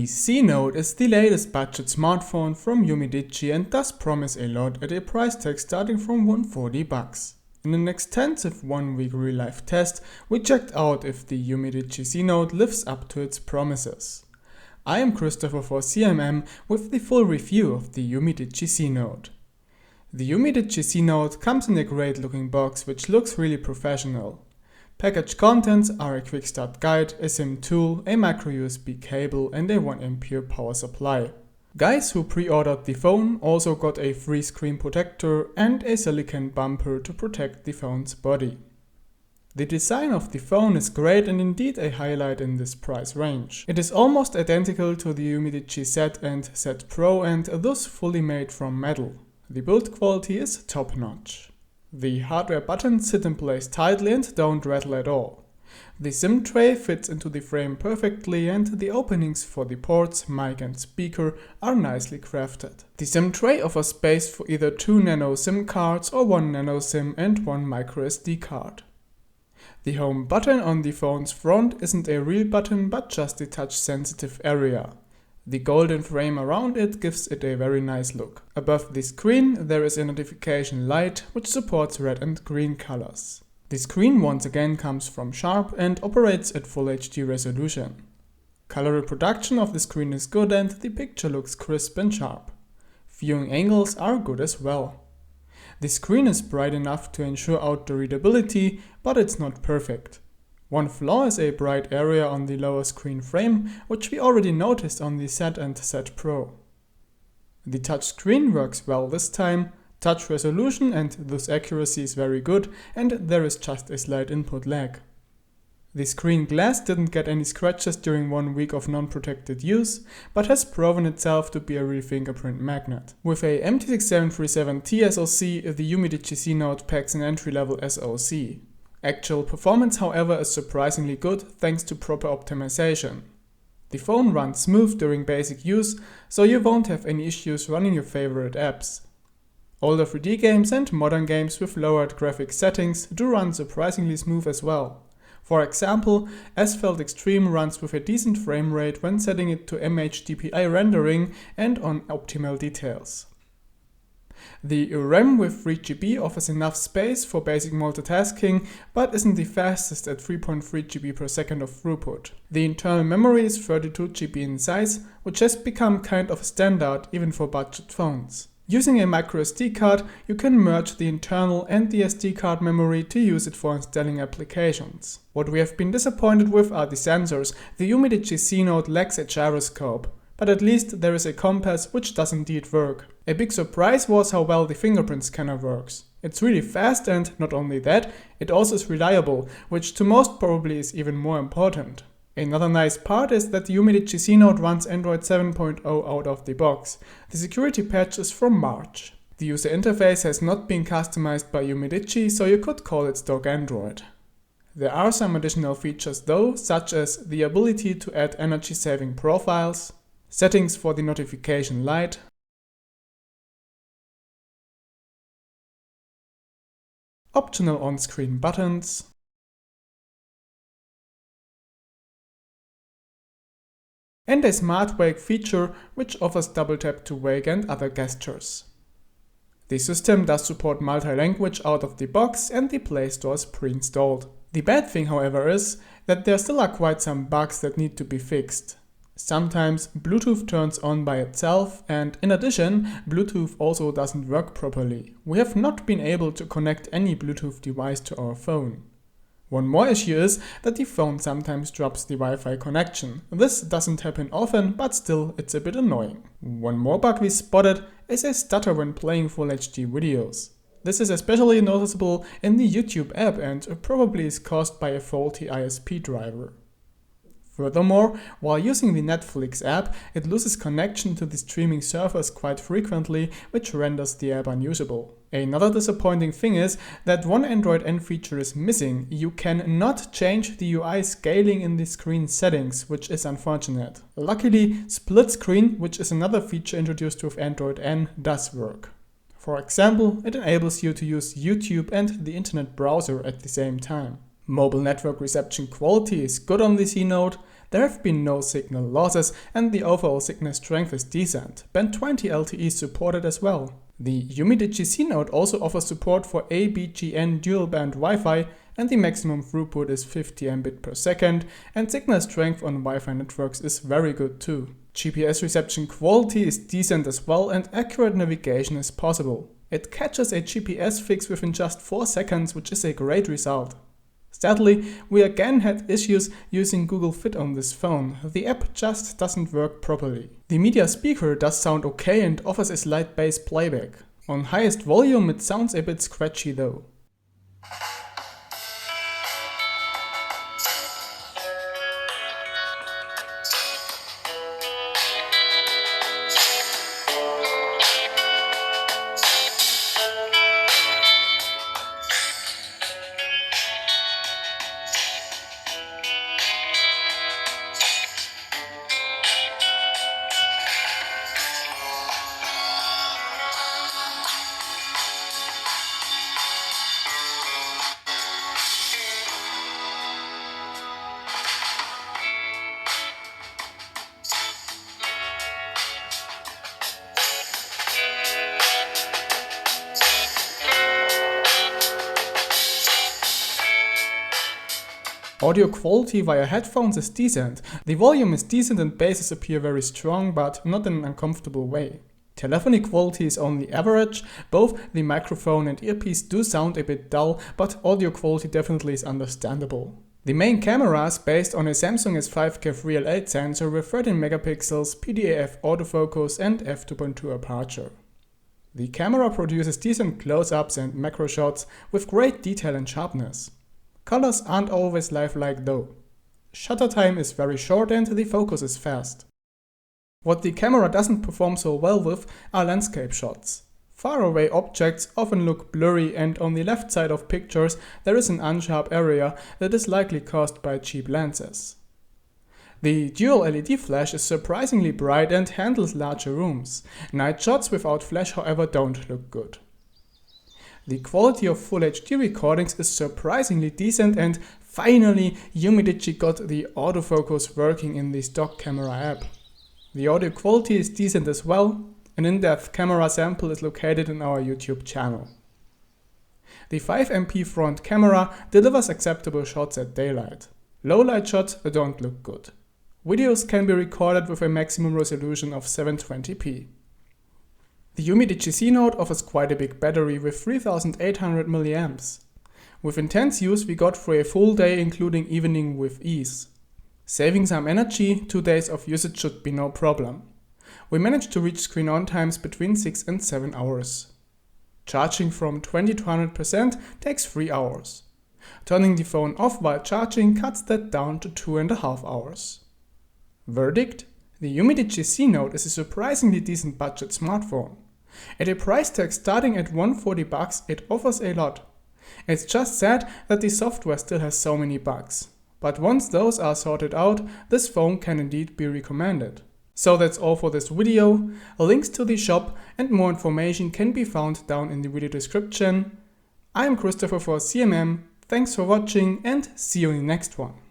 The C Note is the latest budget smartphone from UmiDigi and does promise a lot at a price tag starting from $140. In an extensive one-week real-life test, we checked out if the UmiDigi C Note lives up to its promises. I am Christopher for CMM with the full review of the UmiDigi C Note. The UmiDigi C Note comes in a great looking box which looks really professional. Package contents are a quick start guide, a SIM tool, a micro USB cable and a 1A power supply. Guys who pre-ordered the phone also got a free screen protector and a silicone bumper to protect the phone's body. The design of the phone is great and indeed a highlight in this price range. It is almost identical to the UmiDigi Z and Z Pro and thus fully made from metal. The build quality is top-notch. The hardware buttons sit in place tightly and don't rattle at all. The SIM tray fits into the frame perfectly and the openings for the ports, mic and speaker are nicely crafted. The SIM tray offers space for either 2 nano SIM cards or 1 nano SIM and 1 micro SD card. The home button on the phone's front isn't a real button but just a touch-sensitive area. The golden frame around it gives it a very nice look. Above the screen there is a notification light which supports red and green colors. The screen once again comes from Sharp and operates at Full HD resolution. Color reproduction of the screen is good and the picture looks crisp and sharp. Viewing angles are good as well. The screen is bright enough to ensure outdoor readability, but it's not perfect. One flaw is a bright area on the lower screen frame, which we already noticed on the Z and Z Pro. The touch screen works well this time, touch resolution and thus accuracy is very good, and there is just a slight input lag. The screen glass didn't get any scratches during 1 week of non-protected use, but has proven itself to be a real fingerprint magnet. With a MT6737T SoC, the UmiDigi C Note packs an entry-level SoC. Actual performance, however, is surprisingly good thanks to proper optimization. The phone runs smooth during basic use, so you won't have any issues running your favorite apps. Older 3D games and modern games with lowered graphics settings do run surprisingly smooth as well. For example, Asphalt Extreme runs with a decent frame rate when setting it to MHDPI rendering and on optimal details. The RAM with 3GB offers enough space for basic multitasking, but isn't the fastest at 3.3 GB per second of throughput. The internal memory is 32 GB in size, which has become kind of standard even for budget phones. Using a micro SD card, you can merge the internal and the SD card memory to use it for installing applications. What we have been disappointed with are the sensors. The UmiDigi C Note lacks a gyroscope, but at least there is a compass which does indeed work. A big surprise was how well the fingerprint scanner works. It's really fast and not only that, it also is reliable, which to most probably is even more important. Another nice part is that the UmiDigi C Note runs Android 7.0 out of the box. The security patch is from March. The user interface has not been customized by UmiDigi, so you could call it stock Android. There are some additional features though, such as the ability to add energy-saving profiles, settings for the notification light, optional on-screen buttons, and a smart wake feature which offers double tap to wake and other gestures. The system does support multi-language out of the box and the Play Store is pre-installed. The bad thing, however, is that there still are quite some bugs that need to be fixed. Sometimes Bluetooth turns on by itself and in addition, Bluetooth also doesn't work properly. We have not been able to connect any Bluetooth device to our phone. One more issue is that the phone sometimes drops the Wi-Fi connection. This doesn't happen often, but still it's a bit annoying. One more bug we spotted is a stutter when playing Full HD videos. This is especially noticeable in the YouTube app and probably is caused by a faulty ISP driver. Furthermore, while using the Netflix app, it loses connection to the streaming servers quite frequently, which renders the app unusable. Another disappointing thing is that one Android N feature is missing. You cannot change the UI scaling in the screen settings, which is unfortunate. Luckily, split screen, which is another feature introduced with Android N, does work. For example, it enables you to use YouTube and the internet browser at the same time. Mobile network reception quality is good on the C Note. There have been no signal losses and the overall signal strength is decent. Band 20 LTE is supported as well. The UmiDigi C Note also offers support for ABGN dual-band Wi-Fi and the maximum throughput is 50 Mbit per second and signal strength on Wi-Fi networks is very good too. GPS reception quality is decent as well and accurate navigation is possible. It catches a GPS fix within just 4 seconds, which is a great result. Sadly, we again had issues using Google Fit on this phone. The app just doesn't work properly. The media speaker does sound okay and offers a slight bass playback. On highest volume it sounds a bit scratchy though. Audio quality via headphones is decent. The volume is decent and basses appear very strong, but not in an uncomfortable way. Telephony quality is only average. Both the microphone and earpiece do sound a bit dull, but audio quality definitely is understandable. The main camera is based on a Samsung S5 Real 8 sensor with 13 megapixels, PDAF autofocus and f2.2 aperture. The camera produces decent close-ups and macro shots with great detail and sharpness. Colors aren't always lifelike though. Shutter time is very short and the focus is fast. What the camera doesn't perform so well with are landscape shots. Faraway objects often look blurry and on the left side of pictures there is an unsharp area that is likely caused by cheap lenses. The dual LED flash is surprisingly bright and handles larger rooms. Night shots without flash however don't look good. The quality of Full HD recordings is surprisingly decent and finally UmiDigi got the autofocus working in the stock camera app. The audio quality is decent as well. An in-depth camera sample is located in our YouTube channel. The 5MP front camera delivers acceptable shots at daylight. Low light shots don't look good. Videos can be recorded with a maximum resolution of 720p. The UmiDigi C Note offers quite a big battery with 3800 mAh. With intense use we got through a full day including evening with ease. Saving some energy, 2 days of usage should be no problem. We managed to reach screen on times between 6 and 7 hours. Charging from 20 to 100% takes 3 hours. Turning the phone off while charging cuts that down to 2.5 hours. Verdict? The UmiDigi C Note is a surprisingly decent budget smartphone. At a price tag starting at $140, it offers a lot. It's just sad that the software still has so many bugs. But once those are sorted out, this phone can indeed be recommended. So that's all for this video. Links to the shop and more information can be found down in the video description. I'm Christopher for CMM, thanks for watching and see you in the next one.